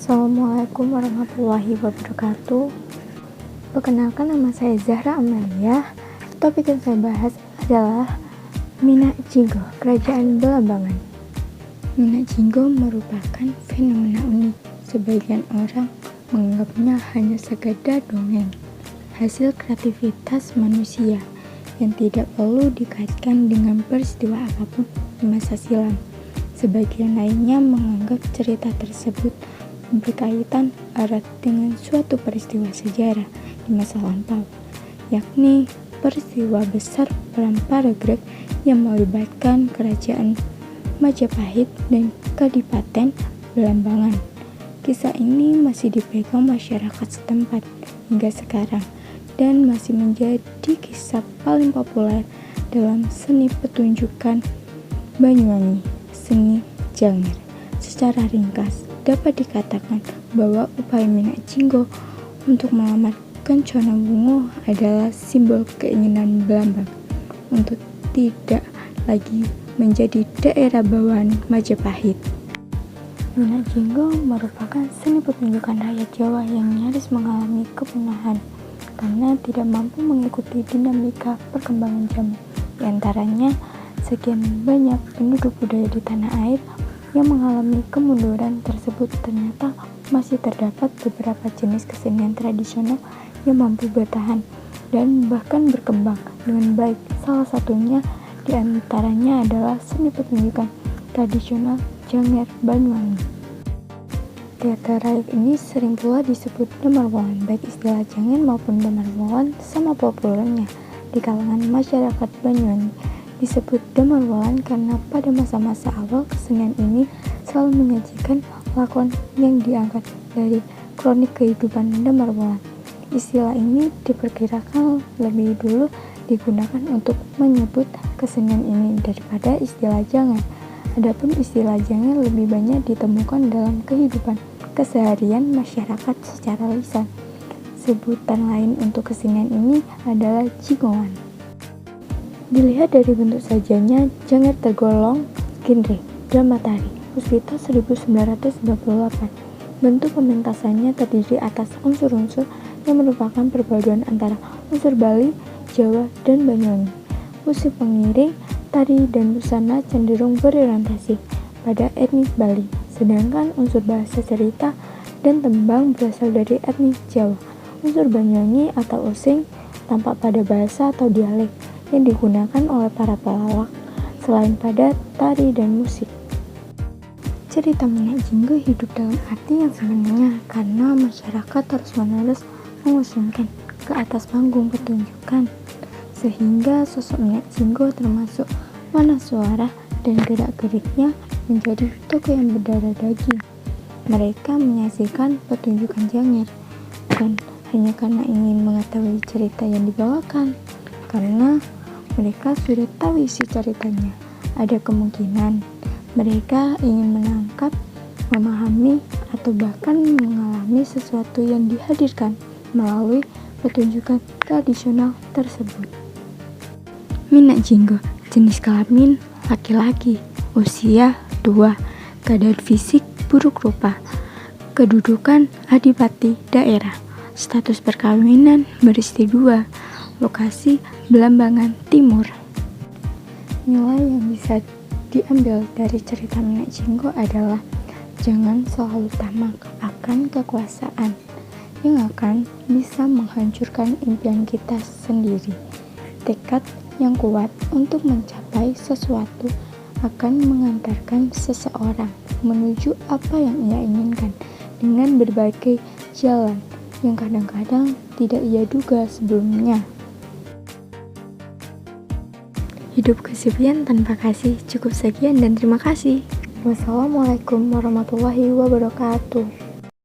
Assalamualaikum warahmatullahi wabarakatuh. Perkenalkan, nama saya Zahra Amalia. Topik yang saya bahas adalah Minyak Jinggo, Kerajaan Belambangan. Minyak Jinggo merupakan fenomena unik. Sebagian orang menganggapnya hanya sekedar dongeng, hasil kreativitas manusia yang tidak perlu dikaitkan dengan peristiwa apapun di masa silam. Sebagian lainnya menganggap cerita tersebut berkaitan erat dengan suatu peristiwa sejarah di masa lampau, yakni peristiwa besar Perang Paragraf yang melibatkan Kerajaan Majapahit dan Kadipaten Belambangan. Kisah ini masih dipegang masyarakat setempat hingga sekarang dan masih menjadi kisah paling populer dalam seni pertunjukan Banyuwangi, seni Janger. Secara ringkas, dapat dikatakan bahwa upaya Minyak Jinggo untuk menyelamatkan Conobungo adalah simbol keinginan Belambang untuk tidak lagi menjadi daerah bawahan Majapahit. Minyak Jinggo merupakan seni pertunjukan rakyat Jawa yang nyaris mengalami kepunahan karena tidak mampu mengikuti dinamika perkembangan zaman. Di antaranya, sekian banyak penduduk budaya di tanah air yang mengalami kemunduran tersebut, ternyata masih terdapat beberapa jenis kesenian tradisional yang mampu bertahan dan bahkan berkembang dengan baik. Salah satunya di antaranya adalah seni pertunjukan tradisional Janger Banyuwangi. Teater rakyat ini sering pula disebut Damarwulan. Baik istilah Janger maupun Damarwulan sama populernya di kalangan masyarakat Banyuwangi. Disebut Damarwulan karena pada masa-masa awal kesenian ini selalu menyajikan lakon yang diangkat dari kronik kehidupan Damarwulan. Istilah ini diperkirakan lebih dulu digunakan untuk menyebut kesenian ini daripada istilah Janger. Adapun istilah Janger lebih banyak ditemukan dalam kehidupan keseharian masyarakat secara lisan. Sebutan lain untuk kesenian ini adalah Jinggoan. Dilihat dari bentuk sajanya, Janger tergolong genre drama tari Puspita 1998. Bentuk pementasannya terdiri atas unsur-unsur yang merupakan perpaduan antara unsur Bali, Jawa, dan Banyuwangi. Musik pengiring, tari, dan busana cenderung berorientasi pada etnis Bali, sedangkan unsur bahasa cerita dan tembang berasal dari etnis Jawa. Unsur Banyuwangi atau Osing tampak pada bahasa atau dialek yang digunakan oleh para pelawak selain pada tari dan musik. Cerita Minyak Jinggo hidup dalam arti yang sebenarnya karena masyarakat terus-menerus mengusungkan ke atas panggung pertunjukan, sehingga sosok Minyak Jinggo termasuk mana suara dan gerak-geriknya menjadi tokoh yang berdarah daging. Mereka menyaksikan pertunjukan Janger bukan hanya karena ingin mengetahui cerita yang dibawakan, karena mereka sudah tahu isi ceritanya. Ada kemungkinan mereka ingin menangkap, memahami, atau bahkan mengalami sesuatu yang dihadirkan melalui pertunjukan tradisional tersebut. Minyak Jinggo, jenis kelamin laki-laki, usia 2, keadaan fisik buruk rupa, kedudukan adipati daerah, status perkawinan beristri 2, lokasi Belambangan Timur. Nilai yang bisa diambil dari cerita Minyak Jinggo adalah jangan selalu tamak akan kekuasaan yang akan bisa menghancurkan impian kita sendiri. Tekad yang kuat untuk mencapai sesuatu akan mengantarkan seseorang menuju apa yang ia inginkan dengan berbagai jalan yang kadang-kadang tidak ia duga sebelumnya. Hidup kesepian tanpa kasih. Cukup sekian dan terima kasih. Wassalamualaikum warahmatullahi wabarakatuh.